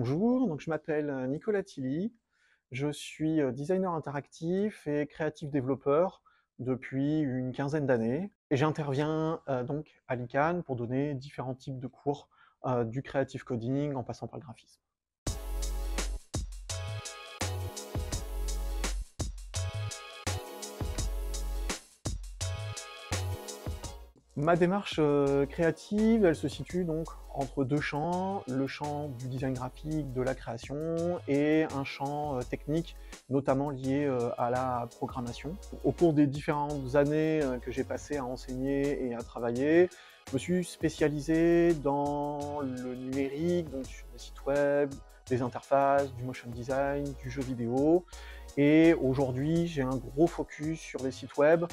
Bonjour, donc je m'appelle Nicolas Tilly, je suis designer interactif et créatif développeur depuis une quinzaine d'années et j'interviens donc à l'ICANN pour donner différents types de cours du creative coding en passant par le graphisme. Ma démarche créative, elle se situe donc entre deux champs, le champ du design graphique, de la création, et un champ technique, notamment lié à la programmation. Au cours des différentes années que j'ai passées à enseigner et à travailler, je me suis spécialisé dans le numérique, donc sur des sites web, des interfaces, du motion design, du jeu vidéo, et aujourd'hui j'ai un gros focus sur les sites web,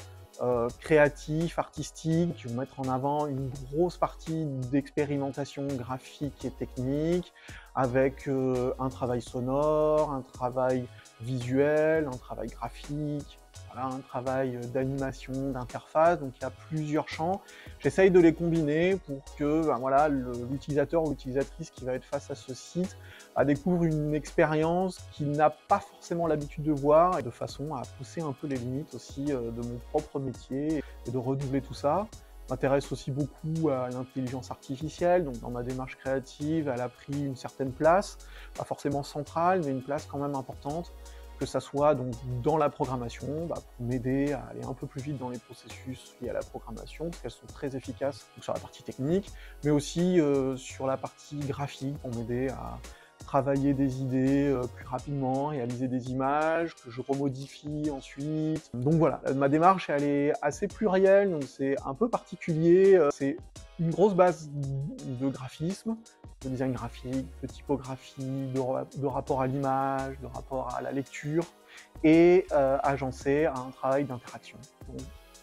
créatifs, artistiques, qui vont mettre en avant une grosse partie d'expérimentation graphique et technique, avec un travail sonore, un travail visuel, un travail graphique, voilà, un travail d'animation, d'interface, donc il y a plusieurs champs. J'essaye de les combiner pour que ben voilà, l'utilisateur ou l'utilisatrice qui va être face à ce site découvre une expérience qu'il n'a pas forcément l'habitude de voir, et de façon à pousser un peu les limites aussi de mon propre métier et de renouveler tout ça. Je m'intéresse aussi beaucoup à l'intelligence artificielle, donc dans ma démarche créative, elle a pris une certaine place, pas forcément centrale, mais une place quand même importante, que ça soit donc dans la programmation, pour m'aider à aller un peu plus vite dans les processus liés à la programmation, parce qu'elles sont très efficaces donc sur la partie technique, mais aussi sur la partie graphique, pour m'aider à travailler des idées plus rapidement, réaliser des images que je remodifie ensuite. Donc voilà, ma démarche elle est assez plurielle, donc c'est un peu particulier. C'est une grosse base de graphisme, de design graphique, de typographie, de rapport à l'image, de rapport à la lecture, et agencé à un travail d'interaction.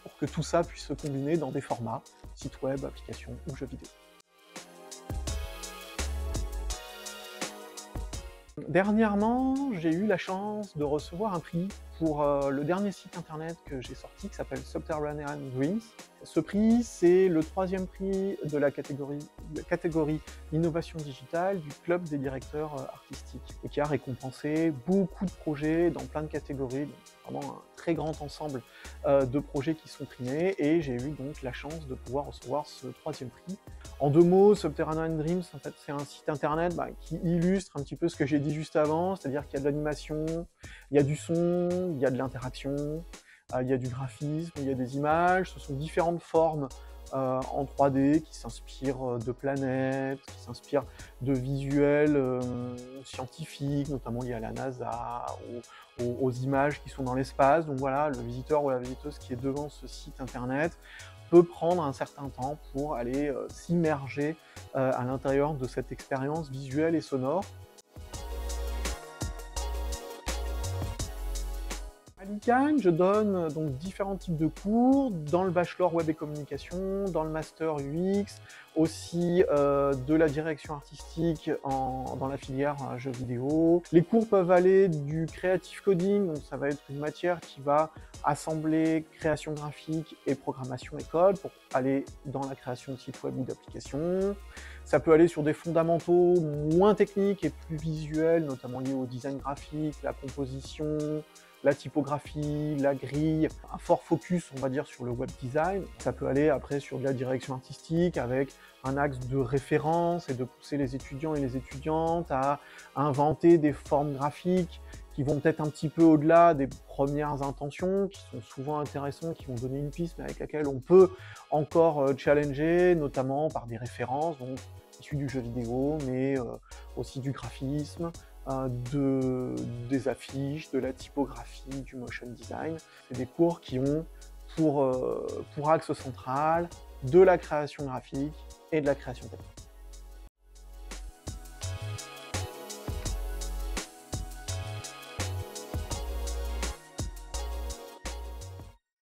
Pour que tout ça puisse se combiner dans des formats, site web, applications ou jeux vidéo. Dernièrement, j'ai eu la chance de recevoir un prix pour le dernier site internet que j'ai sorti, qui s'appelle Subterranean Dreams. Ce prix, c'est le 3e prix de la catégorie Innovation Digitale du Club des directeurs artistiques, et qui a récompensé beaucoup de projets dans plein de catégories, donc vraiment un très grand ensemble de projets qui sont primés, et j'ai eu donc la chance de pouvoir recevoir ce 3e prix. En 2 mots, Subterranean Dreams, en fait, c'est un site internet qui illustre un petit peu ce que j'ai dit juste avant, c'est-à-dire qu'il y a de l'animation, il y a du son, il y a de l'interaction, il y a du graphisme, il y a des images. Ce sont différentes formes en 3D qui s'inspirent de planètes, qui s'inspirent de visuels scientifiques, notamment liés à la NASA, aux images qui sont dans l'espace. Donc voilà, le visiteur ou la visiteuse qui est devant ce site internet peut prendre un certain temps pour aller s'immerger à l'intérieur de cette expérience visuelle et sonore. À l'ICANN, je donne donc différents types de cours, dans le bachelor web et communication, dans le master UX, aussi de la direction artistique dans la filière jeux vidéo. Les cours peuvent aller du creative coding, donc ça va être une matière qui va assembler création graphique et programmation et code pour aller dans la création de sites web ou d'applications. Ça peut aller sur des fondamentaux moins techniques et plus visuels, notamment liés au design graphique, la composition, la typographie, la grille, un fort focus, on va dire, sur le web design. Ça peut aller après sur de la direction artistique avec un axe de référence et de pousser les étudiants et les étudiantes à inventer des formes graphiques qui vont peut-être un petit peu au-delà des premières intentions, qui sont souvent intéressantes, qui vont donner une piste, mais avec laquelle on peut encore challenger, notamment par des références, donc issues du jeu vidéo, mais aussi du graphisme, des affiches, de la typographie, du motion design. C'est des cours qui ont pour axe central de la création graphique et de la création technique.